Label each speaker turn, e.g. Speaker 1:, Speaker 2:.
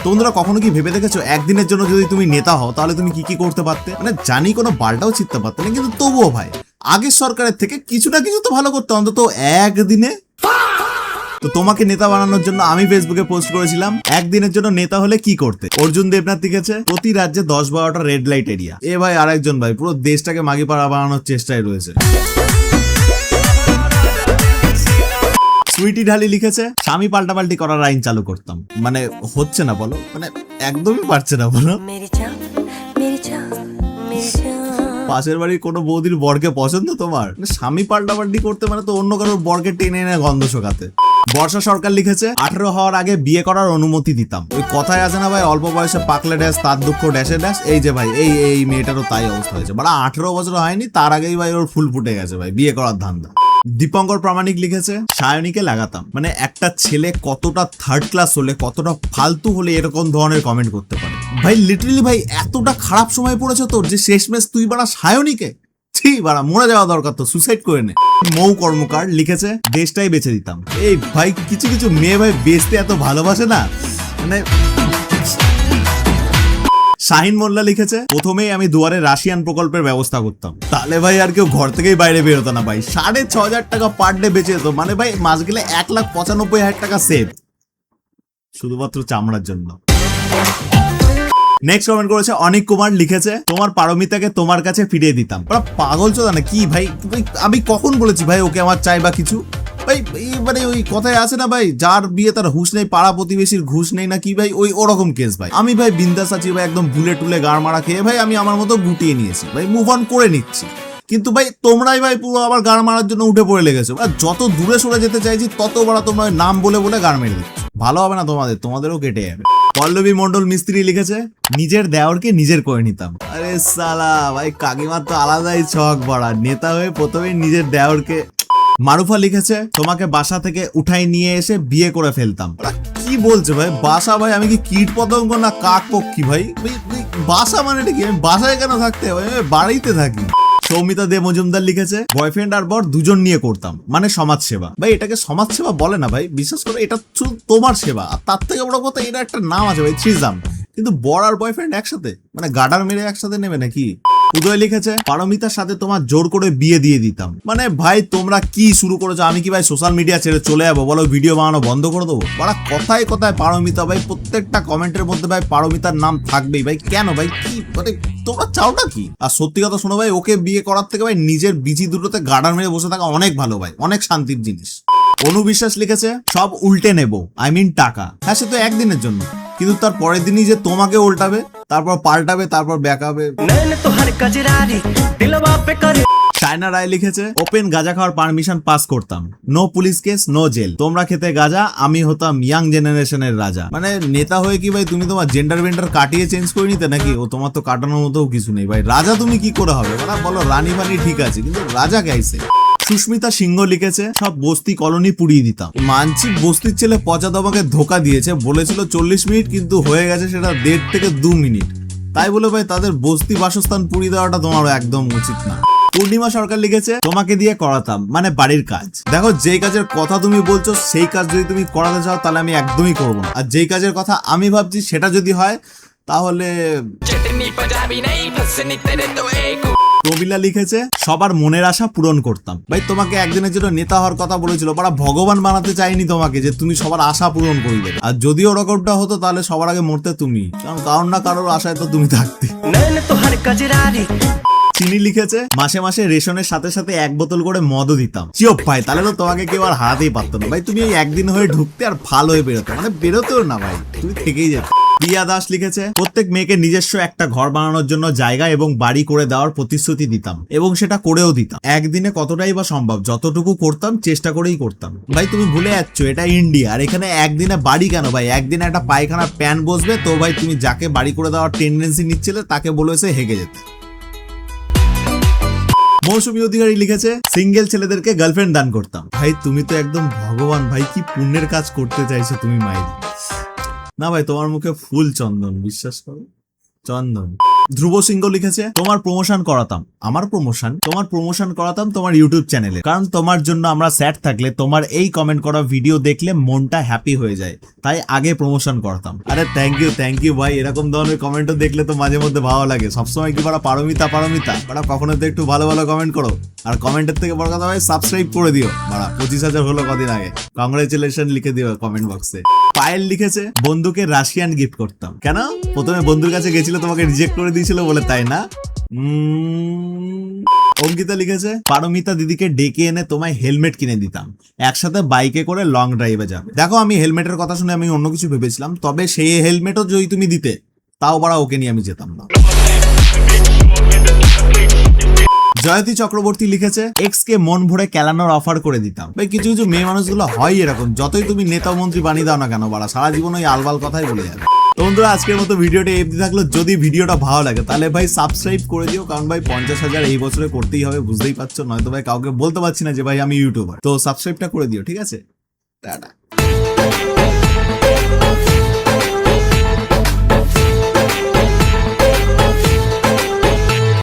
Speaker 1: তোমরা কখনো কি ভেবে দেখেছো একদিনের জন্য যদি তুমি নেতা হও তাহলে তুমি কি কি করতে পারতে? মানে জানি কোনো বালটাও ছিটতে পারতে না, কিন্তু তবুও ভাই আগের সরকারের থেকে কিছু না কিছু তো ভালো করতে অন্তত একদিনে। তো তোমাকে নেতা বানানোর জন্য আমি ফেসবুকে পোস্ট করেছিলাম একদিনের জন্য নেতা হলে কি করতে। অর্জুন দেবনাথ লিখেছে প্রতি রাজ্যে 10-12টা রেড লাইট এরিয়া। এ ভাই আরেকজন ভাই পুরো দেশটাকে মাগিপাড়া বানানোর চেষ্টায় রয়েছে। সুইটি ঢালি লিখেছে স্বামী পাল্টাপাল্টি করার আইন চালু করতাম। মানে হচ্ছে না বলো, মানে একদমই পারছে না বলো। পাশের বাড়ির কোনো বৌদির বরকে পছন্দ তোমার? স্বামী পাল্টাপাল্টি করতে মানে তো অন্য কারোর বরকে টেনে এনে গন্ধ শোকাতে। বর্ষা সরকার লিখেছে 18 হওয়ার আগে বিয়ে করার অনুমতি দিতাম। ওই কথায় আছে না ভাই, অল্প বয়সে পাকলে ড্যাশ তার দুঃখ ড্যাশে ড্যাশ। এই যে ভাই এই মেয়েটারও তাই অবস্থা হয়েছে। মানে 18 বছর হয়নি তার আগেই ভাই ওর ফুল ফুটে গেছে ভাই বিয়ে করার ধান্দা। দীপঙ্কর প্রামাণিক লিখেছে সায়নীকে লাগাতাম। মানে একটা ছেলে কতটা থার্ড ক্লাস হলে, কতটা ফালতু হলে এরকম ধরনের কমেন্ট করতে পারে ভাই? লিটারালি ভাই এতটা খারাপ সময় পড়েছে তোর যে শেষমেশ তুই বাড়া সায়নীকে বাড়া মরে যাওয়া দরকার, তো সুসাইড করে নে। মৌ কর্মকার লিখেছে দেশটাই বেঁচে দিতাম। এই ভাই কিছু কিছু মেয়ে ভাই বেচতে এত ভালোবাসে না, মানে। শাহিন মোল্লা লিখেছে প্রথমেই আমি দুয়ারে রাশিয়ান প্রকল্পের ব্যবস্থা করতাম, তাহলে ভাই আর কেউ ঘর থেকেই বাইরে বেরোতো না ভাই। 6,500 টাকা পার ডে বেঁচে যেত। মানে ভাই মাস গেলে 1,95,000 টাকা সেভ শুধুমাত্র চামড়ার জন্য। নেক্সট কমেন্ট করেছে অনিক কুমার লিখেছে তোমার পারমিতাকে তোমার কাছে ফিরিয়ে দিতাম। ওরা পাগল চোদা না কি ভাই? আমি কখন বলেছি ভাই ওকে আমার চাই বা কিছু? ভাই মানে ওই কথায় আছে না ভাই, যার বিয়ে তার হুঁশ নেই, পাড়া প্রতিবেশীর ঘুষ নেই না কি ভাই, ওই ওরকম কেস ভাই। আমি ভাই বিন্দাস আছি ভাই, একদম ভুলে টুলে গাড় মারা খেয়ে ভাই আমি আমার মতো গুটিয়ে নিয়েছি ভাই, মুভ অন করে নিচ্ছি। কিন্তু ভাই তোমরাই ভাই পুরো আবার গাড় মারার জন্য উঠে পড়ে লেগেছো। যত দূরে সরে যেতে চাইছি তত বড় তোমরা নাম বলে বলে গাড় মেরে দিচ্ছ। ভালো হবে না তোমাদেরও কেটে যাবে। পল্লবী মন্ডল মিস্ত্রি লিখেছে নিজের দেওরকে নিজের করে নিতাম। আরে সালা ভাই কাকিমার তো আলাদাই ছক বড়া, নেতা হয়ে প্রথমেই নিজের দেওরকে। মারুফা লিখেছে তোমাকে বাসা থেকে উঠাই নিয়ে এসে বিয়ে করে ফেলতাম। কি বলছে ভাই? বাসা ভাই আমি কি কীট পতঙ্গ না কাক পক্ষী ভাই? বাসা মানে কি? আমি বাসায় কেন থাকতে হবে? বাড়িতে থাকি। সৌমিতা দে মজুমদার লিখেছে বয়ফ্রেন্ড আর বর দুজন নিয়ে করতাম, মানে সমাজ সেবা। ভাই এটাকে সমাজ সেবা বলে না ভাই, বিশ্বাস করে এটা শুধু তোমার সেবা। আর তার থেকে বড় কথা এটা একটা নাম আছে ভাই, থ্রিজাম। কিন্তু বর আর বয়ফ্রেন্ড একসাথে, মানে গার্ডার মেরে একসাথে নেবে নাকি? উদয় লিখেছে পারমিতার সাথে তোমার জোর করে বিয়ে দিয়ে দিতাম। মানে ভাই তোমরা কি শুরু করেছো? আমি কি ভাই সোশ্যাল মিডিয়া ছেড়ে চলে যাবো? বলো ভিডিও বানানো বন্ধ করে দেবো? ওরা কথায় কথায় পারমিতা ভাই, প্রত্যেকটা কমেন্টের মধ্যে ভাই পারমিতার নাম থাকবেই ভাই। কেন ভাই? কি মানে তোমরা চাওটা কি? আর সত্যি কথা শোনো ভাই, ওকে বিয়ে করার থেকে ভাই নিজের বিচি দুটোতে গার্ডার মেরে বসে থাকা অনেক ভালো ভাই, অনেক শান্তির জিনিস। অনুবিশ্বাস লিখেছে সব উল্টে নেবো, আই মিন টাকা। হ্যাঁ সে তো একদিনের জন্য, কিন্তু তার পরের দিনই যে তোমাকে উল্টাবে, তারপর পাল্টাবে, তারপর ব্যাকাবে। চায়না রায় লিখেছে ওপেন গাঁজা খাওয়ার পারমিশন পাস করতাম, no police case no jail. তোমরা খেতে গাঁজা, আমি হতাম ইয়াং জেনারেশনের রাজা। মানে নেতা হয়ে কি ভাই তুমি তোমার জেন্ডার বেন্ডার কাটিয়ে চেঞ্জ করে নিতে নাকি? ও তোমার তো কাটানোর মতো কিছু নেই ভাই। রাজা তুমি কি করে হবে? মানে বলো রানী বানি ঠিক আছে, কিন্তু রাজা গাইছে। সুস্মিতা সিংহ লিখেছে সব বস্তি কলোনি পুড়িয়ে দিতাম। মানছি বস্তির ছেলে পচা তোমাকে ধোকা দিয়েছে, বলেছিল 40 মিনিট, কিন্তু হয়ে গেছে সেটা 1.5 থেকে 2 মিনিট। তাই বলে ভাই তাদের বস্তি বাসস্থান পুড়িয়ে দেওয়াটা তোমার একদম উচিত না। পূর্ণিমা সরকার লিখেছে তোমাকে দিয়ে করাতাম, মানে বাড়ির কাজ। দেখো যেই কাজের কথা তুমি বলছো সেই কাজ যদি তুমি করাতে চাও তাহলে আমি একদমই করবো না। আর যেই কাজের কথা আমি ভাবছি সেটা যদি হয় তাহলে। প্রবীলা লিখেছে সবার মনের আশা পূরণ করতাম। ভাই তোমাকে একদিনের জন্য নেতা হওয়ার কথা বলেছিল, ওরা ভগবান বানাতে চাইনি তোমাকে যে তুমি সবার আশা পূরণ করে দেবে। আর যদি ওরকমটা হতো তাহলে সবার আগে মরতে তুমি, কারণ কারণ না কারোর আশায় তো তুমি থাকতে। চিনি লিখেছে মাসে মাসে রেশনের সাথে সাথে 1 বোতল করে মদও দিতাম। চিওপ ভাই তাহলে তো তোমাকে কেউ আর হারাতেই পারতো না ভাই। তুমি ওই একদিন হয়ে ঢুকতে আর ভালো হয়ে বেরোতো, মানে বেরোতেও না ভাই, তুমি থেকেই যেত। প্রিয়া দাস লিখেছে প্রত্যেক মেয়েকে নিজস্ব একটা ঘর বানানোর জন্য জায়গা এবং বাড়ি করে দেওয়ার প্রতিশ্রুতি দিতাম, এবং সেটা করেও দিতাম। একদিনে কতটাই বা সম্ভব, যতটুকু করতাম চেষ্টা করেই করতাম। ভাই তুমি ভুলে যাচ্ছ এটা ইন্ডিয়া, আর এখানে একদিনে বাড়ি কেন ভাই? একদিনে একটা পায়খানার প্যান বসবে তো ভাই তুমি যাকে বাড়ি করে দেওয়ার টেন্ডেন্সি নিচ্ছিলে তাকে বলেছে হেগে যেতে। মৌসুমী অধিকারী লিখেছে সিঙ্গেল ছেলেদেরকে গার্লফ্রেন্ড দান করতাম। ভাই তুমি তো একদম ভগবান ভাই, কি পুণ্যের কাজ করতে চাইছো তুমি মায়ের। না ভাই তোমার মুখে ফুল চন্দন, বিশ্বাস করো চন্দন। ধ্রুব সিংহ লিখেছে তোমার প্রমোশন করাতাম। আমার প্রমোশন? তোমার প্রমোশন করাতাম তোমার ইউটিউব চ্যানেলে, কারণ তোমার জন্য আমরা স্যাড থাকলে তোমার এই কমেন্ট করা ভিডিও দেখলে মনটা হ্যাপি হয়ে যায়, তাই আগে প্রমোশন করতাম। আরে থ্যাংক ইউ ভাই, এরকম ধরনের কমেন্টও দেখলে তো মাঝে মধ্যে ভালো লাগে। সবসময় কি বাড়া পারমিতা বাড়া, কখনো তো একটু ভালো ভালো কমেন্ট করো। আর কমেন্টের থেকে বড় কথা ভাই সাবস্ক্রাইব করে দিও বাড়া, 25,000 হলো কদিন আগে, কংগ্রেচুলেশন লিখে দিও কমেন্ট বক্সে। পায়েল লিখেছে বন্ধুকে রাশিয়ান গিফট করতাম। কেন? প্রথমে বন্ধুর কাছে গেছিল, তোমাকে রিজেক্ট করে দিয়েছিল বলে, তাই না? অঙ্কিতা লিখেছে পারমিতা দিদিকে ডেকে এনে তোমায় হেলমেট কিনে দিতাম, একসাথে বাইকে করে লং ড্রাইভে যাবে। দেখো আমি হেলমেটের কথা শুনে আমি অন্য কিছু ভেবেছিলাম, তবে সেই হেলমেটও যদি তুমি দিতে তাও বাড়া ওকে নিয়ে আমি যেতাম না। জয়তী চক্রবর্তী লিখেছে এক্স কে মন ভরে কেলানোর অফার করে দিতাম। ভাই কিছু কিছু মেয়ে মানুষগুলো হয় এরকম, যতই তুমি নেতা মন্ত্রী বানিয়ে দাও না কেন বাড়া, সারা জীবন ওই আলবাল কথাই বলে যাবে। তো বন্ধুরা আজকের মতো ভিডিওটা এফডি থাকলো। যদি ভিডিওটা ভালো লাগে তাহলে ভাই সাবস্ক্রাইব করে দিও, কারণ ভাই 50,000 এই বছরে করতেই হবে, বুঝতেই পারছো, নয়তো ভাই কাউকে বলতে পারছি না যে ভাই আমি ইউটিউবার। তো সাবস্ক্রাইবটা করে দিও, ঠিক আছে? টাটা।